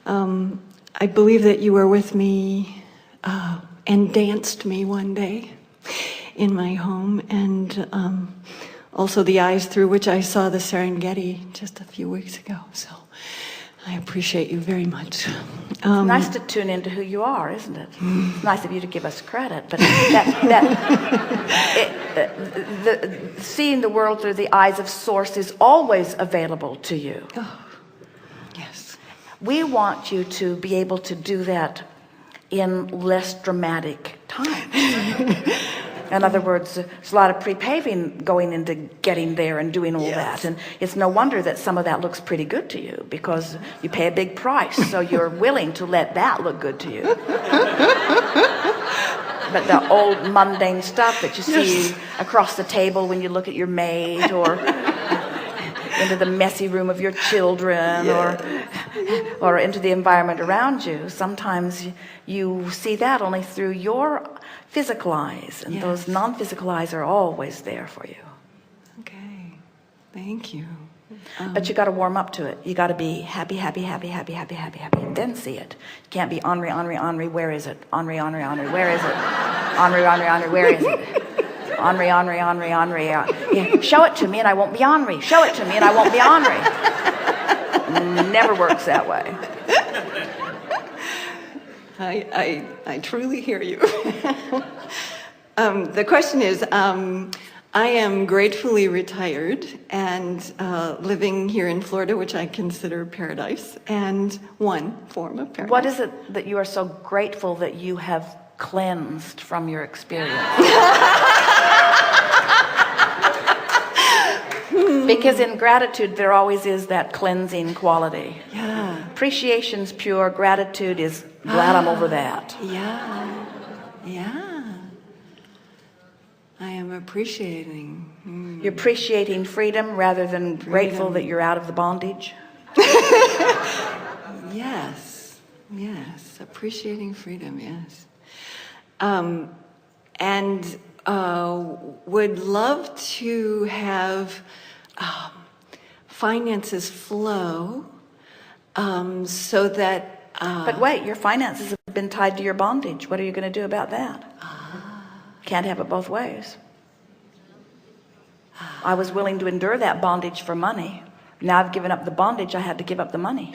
I believe that you were with me and danced me one day in my home, and also the eyes through which I saw the Serengeti just a few weeks ago. So I appreciate you very much. It's nice to tune into who you are, isn't it? It's nice of you to give us credit, but seeing the world through the eyes of Source is always available to you. Oh, yes. We want you to be able to do that in less dramatic times. In other words, there's a lot of pre-paving going into getting there and doing all that, and it's no wonder that some of that looks pretty good to you, because you pay a big price, so you're willing to let that look good to you. But the old mundane stuff that you see across the table when you look at your maid, or into the messy room of your children, or into the environment around you, sometimes you see that only through your physical eyes, and those non-physical eyes are always there for you. Okay, thank you. But you got to warm up to it. You got to be happy, happy, happy, happy, happy, happy, happy, and then see it. You can't be Henri, Henri, Henri, where is it? Henri, Henri, Henri, where is it? Henri, Henri, Henri, where is it? Henri, Henri, Henri, Henri. Yeah. Show it to me and I won't be Henri. Show it to me and I won't be Henri. Never works that way. I truly hear you. The question is, I am gratefully retired and living here in Florida, which I consider paradise, and one form of paradise. What is it that you are so grateful that you have cleansed from your experience? Because in gratitude there always is that cleansing quality. Yeah. Appreciation's pure, gratitude is glad I'm over that. Yeah. I am appreciating. You're appreciating freedom rather than grateful that you're out of the bondage. Yes, appreciating freedom, yes. And would love to have finances flow so that... But wait, your finances have been tied to your bondage. What are you going to do about that? Can't have it both ways. I was willing to endure that bondage for money. Now I've given up the bondage, I had to give up the money.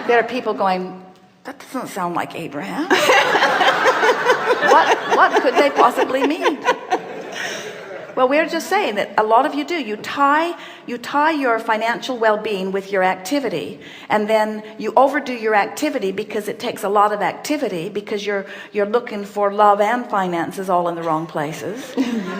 There are people going, that doesn't sound like Abraham. What could they possibly mean? Well, we're just saying that a lot of you do. You tie your financial well-being with your activity, and then you overdo your activity because it takes a lot of activity, because you're looking for love and finances all in the wrong places.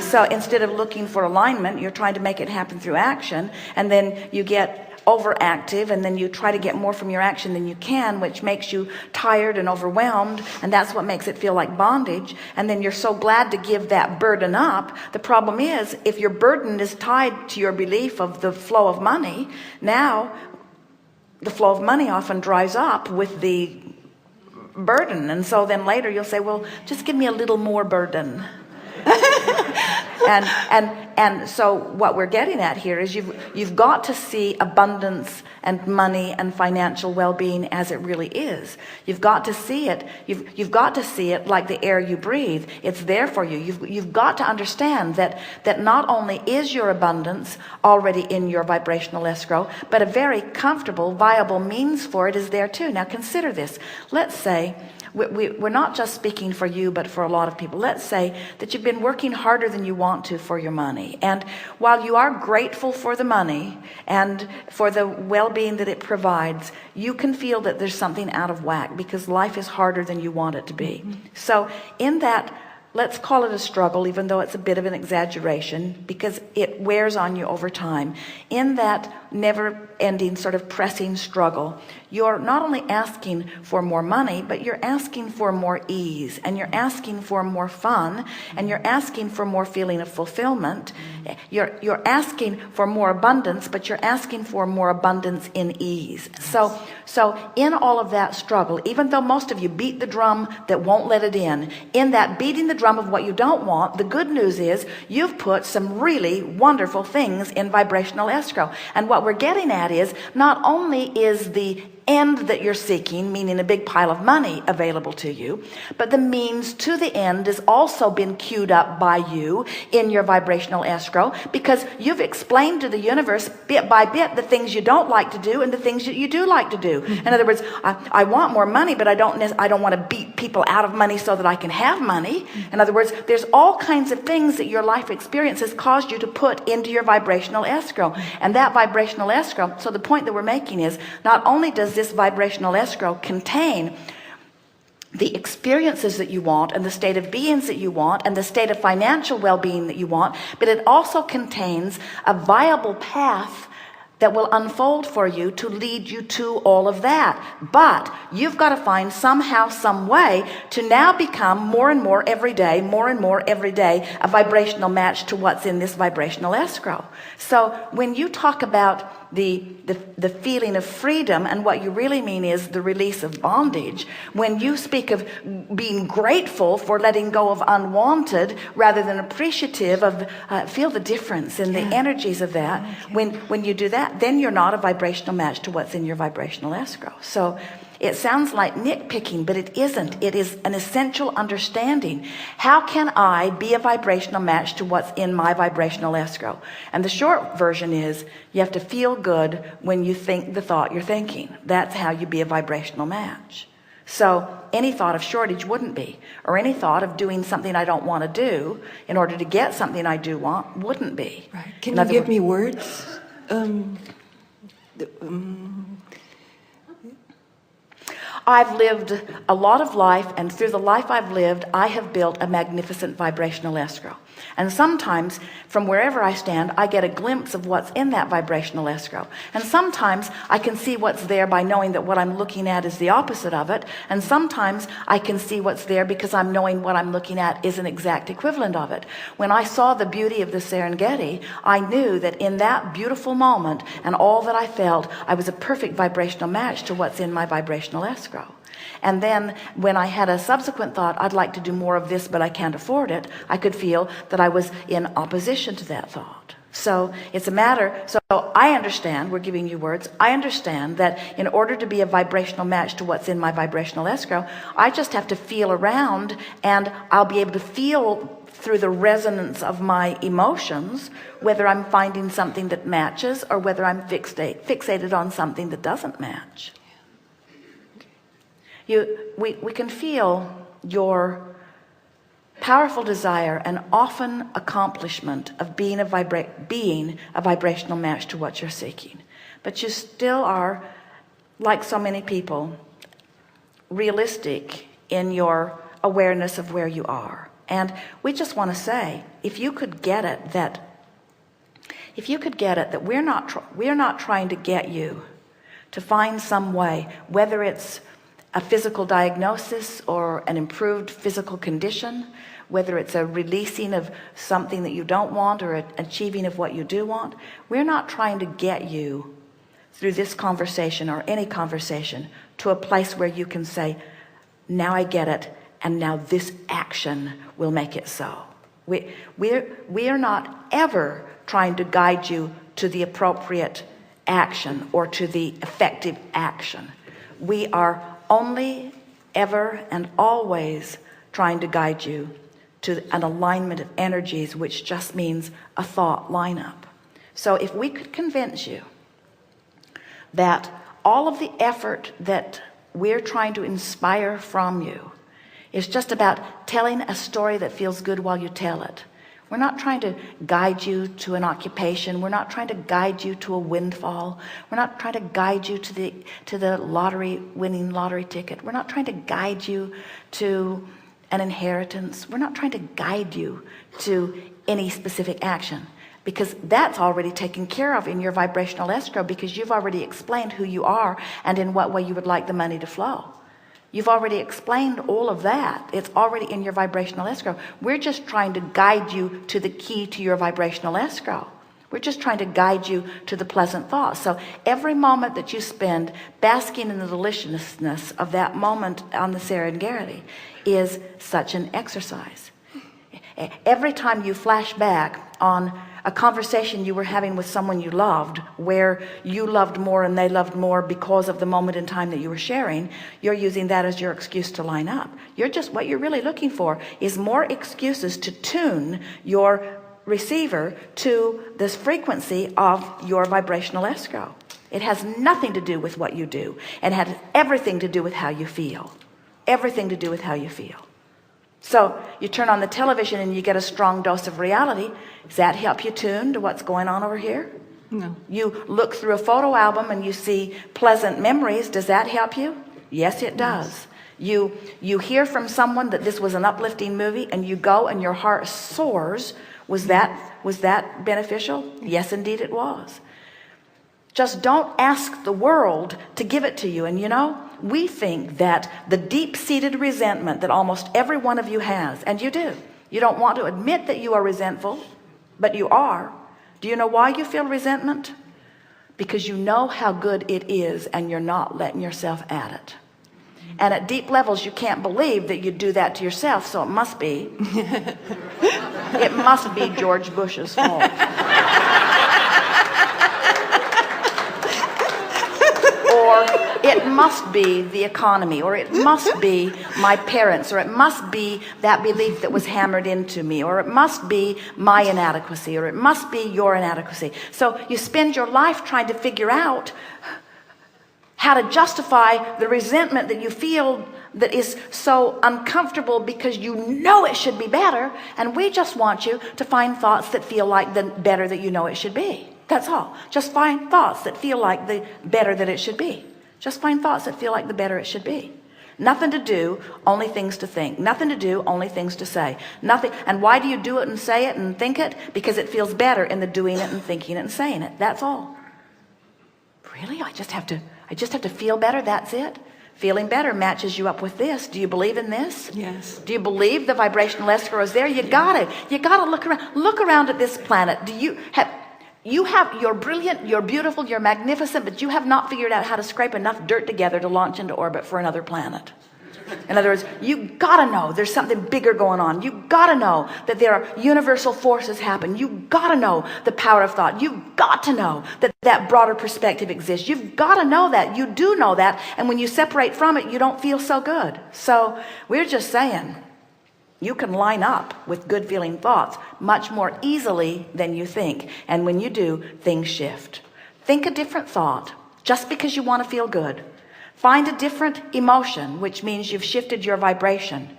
So instead of looking for alignment, you're trying to make it happen through action, and then you get overactive, and then you try to get more from your action than you can, which makes you tired and overwhelmed, and that's what makes it feel like bondage. And then you're so glad to give that burden up. The problem is, if your burden is tied to your belief of the flow of money, now the flow of money often dries up with the burden, and so then later you'll say, well, just give me a little more burden. And so what we're getting at here is you've got to see abundance and money and financial well-being as it really is. You've got to see it. You've got to see it like the air you breathe. It's there for you. You've got to understand that not only is your abundance already in your vibrational escrow, but a very comfortable, viable means for it is there too. Now consider this. Let's say we're not just speaking for you, but for a lot of people. Let's say that you've been working harder than you want to for your money. And while you are grateful for the money and for the well-being that it provides, you can feel that there's something out of whack because life is harder than you want it to be. So in that, let's call it a struggle, even though it's a bit of an exaggeration, because it wears on you over time. In that never-ending sort of pressing struggle, you're not only asking for more money, but you're asking for more ease, and you're asking for more fun, and you're asking for more feeling of fulfillment. You're asking for more abundance, but you're asking for more abundance in ease. So in all of that struggle, even though most of you beat the drum that won't let it in that beating the drum drum of what you don't want, the good news is you've put some really wonderful things in vibrational escrow. And what we're getting at is not only is the end that you're seeking, meaning a big pile of money available to you, but the means to the end has also been queued up by you in your vibrational escrow, because you've explained to the universe bit by bit the things you don't like to do and the things that you do like to do. In other words, I want more money, but I don't want to beat people out of money so that I can have money. In other words, there's all kinds of things that your life experience has caused you to put into your vibrational escrow. And that vibrational escrow, so the point that we're making is, not only does this vibrational escrow contain the experiences that you want and the state of beings that you want and the state of financial well-being that you want, but it also contains a viable path that will unfold for you to lead you to all of that. But you've got to find somehow, some way to now become more and more every day, a vibrational match to what's in this vibrational escrow. So when you talk about the feeling of freedom, and what you really mean is the release of bondage, when you speak of being grateful for letting go of unwanted rather than appreciative of, feel the difference in the energies of that. When you do that, then you're not a vibrational match to what's in your vibrational escrow. So it sounds like nitpicking, but it isn't. It is an essential understanding. How can I be a vibrational match to what's in my vibrational escrow? And the short version is, you have to feel good when you think the thought you're thinking. That's how you be a vibrational match. So any thought of shortage wouldn't be, or any thought of doing something I don't want to do in order to get something I do want wouldn't be. Right. Can you give me words? I've lived a lot of life, and through the life I've lived, I have built a magnificent vibrational escrow. And sometimes, from wherever I stand, I get a glimpse of what's in that vibrational escrow. And sometimes I can see what's there by knowing that what I'm looking at is the opposite of it. And sometimes I can see what's there because I'm knowing what I'm looking at is an exact equivalent of it. When I saw the beauty of the Serengeti, I knew that in that beautiful moment and all that I felt, I was a perfect vibrational match to what's in my vibrational escrow. And then when I had a subsequent thought, I'd like to do more of this, but I can't afford it, I could feel that I was in opposition to that thought. So it's a matter, so I understand, we're giving you words, I understand that in order to be a vibrational match to what's in my vibrational escrow, I just have to feel around, and I'll be able to feel through the resonance of my emotions whether I'm finding something that matches or whether I'm fixated on something that doesn't match. We can feel your powerful desire and often accomplishment of being a vibrational match to what you're seeking. But you still are, like so many people, realistic in your awareness of where you are. And we just want to say, if you could get it that we're not trying to get you to find some way, whether it's a physical diagnosis or an improved physical condition, whether it's a releasing of something that you don't want or an achieving of what you do want, we're not trying to get you through this conversation or any conversation to a place where you can say, now I get it, and now this action will make it so. We are not ever trying to guide you to the appropriate action or to the effective action. We are only, ever, and always trying to guide you to an alignment of energies, which just means a thought lineup. So if we could convince you that all of the effort that we're trying to inspire from you is just about telling a story that feels good while you tell it. We're not trying to guide you to an occupation. We're not trying to guide you to a windfall. We're not trying to guide you to the winning lottery ticket. We're not trying to guide you to an inheritance. We're not trying to guide you to any specific action, because that's already taken care of in your vibrational escrow, because you've already explained who you are and in what way you would like the money to flow. You've already explained all of that. It's already in your vibrational escrow. We're just trying to guide you to the key to your vibrational escrow. We're just trying to guide you to the pleasant thoughts. So every moment that you spend basking in the deliciousness of that moment on the Serengeti is such an exercise. Every time you flash back on a conversation you were having with someone you loved, where you loved more and they loved more because of the moment in time that you were sharing, you're using that as your excuse to line up. What you're really looking for is more excuses to tune your receiver to this frequency of your vibrational escrow. It has nothing to do with what you do, and has everything to do with how you feel. Everything to do with how you feel. So you turn on the television and you get a strong dose of reality. Does that help you tune to what's going on over here? No. You look through a photo album and you see pleasant memories. Does that help you? Yes, it does. You hear from someone that this was an uplifting movie, and you go and your heart soars. Was that beneficial? Yes, indeed it was. Just don't ask the world to give it to you. And you know, we think that the deep-seated resentment that almost every one of you has, and you do, you don't want to admit that you are resentful, but you are. Do you know why you feel resentment? Because you know how good it is and you're not letting yourself at it. And at deep levels you can't believe that you do that to yourself, so it must be George Bush's fault. Or it must be the economy, or it must be my parents, or it must be that belief that was hammered into me, or it must be my inadequacy, or it must be your inadequacy. So you spend your life trying to figure out how to justify the resentment that you feel that is so uncomfortable, because you know it should be better, and we just want you to find thoughts that feel like the better that you know it should be. That's all. Just find thoughts that feel like the better that it should be. Just find thoughts that feel like the better it should be. Nothing to do, only things to think. Nothing to do, only things to say. Nothing. And why do you do it and say it and think it? Because it feels better in the doing it and thinking it and saying it. That's all. Really? I just have to feel better. That's it. Feeling better matches you up with this. Do you believe in this? Yes. Do you believe the vibrational escrow is there? You gotta look around at this planet. You're brilliant, you're beautiful, you're magnificent, but you have not figured out how to scrape enough dirt together to launch into orbit for another planet. In other words, you gotta know there's something bigger going on. You gotta know that there are universal forces happen. You gotta know the power of thought. You've got to know that broader perspective exists. You've got to know that. You do know that. And when you separate from it, you don't feel so good. So we're just saying, you can line up with good feeling thoughts much more easily than you think. And when you do, things shift. Think a different thought just because you want to feel good. Find a different emotion, which means you've shifted your vibration.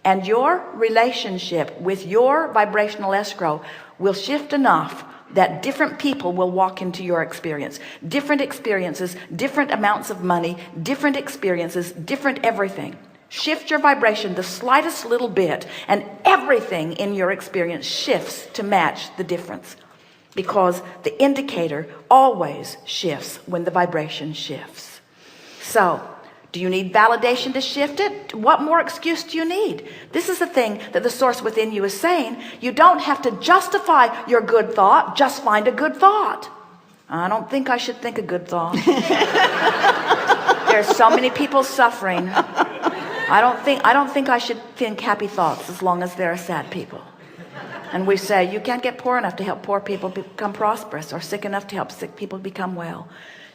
And your relationship with your vibrational escrow will shift enough that different people will walk into your experience. Different experiences, different amounts of money, different experiences, different everything. Shift your vibration the slightest little bit, and everything in your experience shifts to match the difference, because the indicator always shifts when the vibration shifts. So, do you need validation to shift it? What more excuse do you need? This is the thing that the source within you is saying. You don't have to justify your good thought, just find a good thought. I don't think I should think a good thought. There's so many people suffering. I don't think I should think happy thoughts as long as there are sad people. And we say, you can't get poor enough to help poor people become prosperous, or sick enough to help sick people become well.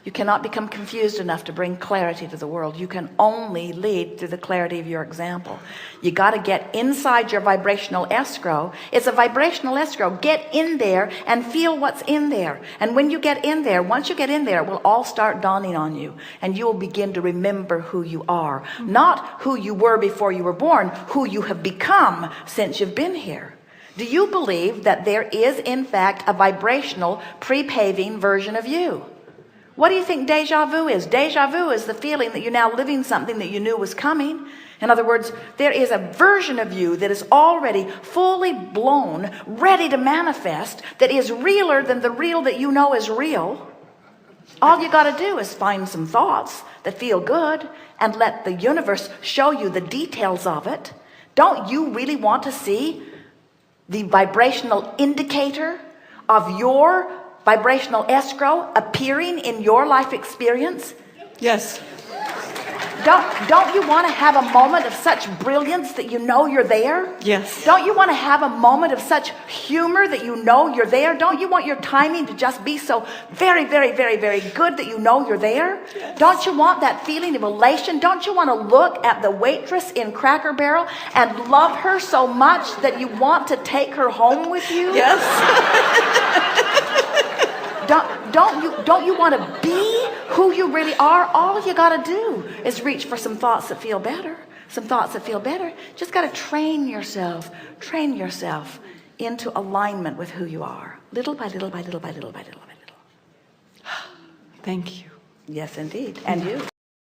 You cannot become confused enough to bring clarity to the world. You can only lead through the clarity of your example. You got to get inside your vibrational escrow. It's a vibrational escrow. Get in there and feel what's in there. And when you get in there, once you get in there, it will all start dawning on you. And you will begin to remember who you are. Not who you were before you were born, who you have become since you've been here. Do you believe that there is, in fact, a vibrational pre-paving version of you? What do you think deja vu is? Deja vu is the feeling that you're now living something that you knew was coming. In other words, there is a version of you that is already fully blown, ready to manifest, that is realer than the real that you know is real. All you got to do is find some thoughts that feel good and let the universe show you the details of it. Don't you really want to see the vibrational indicator of your vibrational escrow appearing in your life experience? Yes. don't you want to have a moment of such brilliance that you know you're there? Yes. Don't you want to have a moment of such humor that you know you're there? Don't you want your timing to just be so very, very, very, very good that you know you're there? Yes. Don't you want that feeling of elation? Don't you want to look at the waitress in Cracker Barrel and love her so much that you want to take her home with you? Yes. Don't you want to be who you really are? All you got to do is reach for some thoughts that feel better. Some thoughts that feel better. Just got to train yourself into alignment with who you are. Little by little by little by little by little by little. Thank you. Yes, indeed. And you.